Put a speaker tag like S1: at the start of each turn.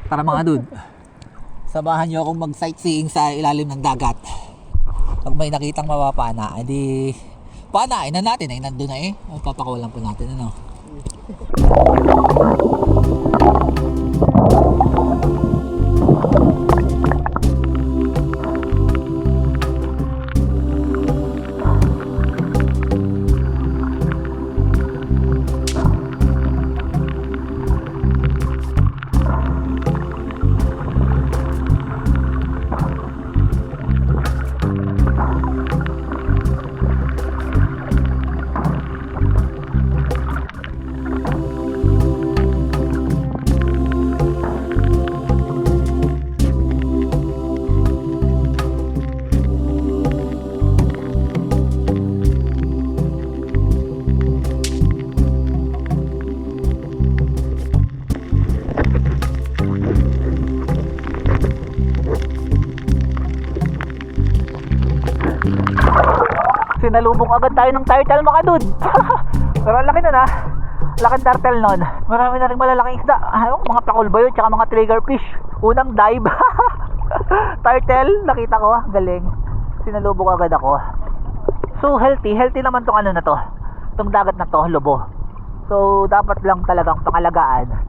S1: Tara mga dude, samahan nyo akong mag-sightseeing sa ilalim ng dagat. Pag may nakitang mapapana, edi panain na natin ay nandun na eh. Papakawalan po natin ano. Sinalubong agad tayo ng turtle mga dude. Pero ang laki na na. Laking turtle nun. Marami na rin malalaking isda. Mga prakol ba yun? Tsaka mga triggerfish. Unang dive. Turtle, nakita ko. Galing. Sinalubong agad ako. So healthy. Healthy naman tong ano na to. Tong dagat na to, lobo. So dapat lang talagang pangalagaan.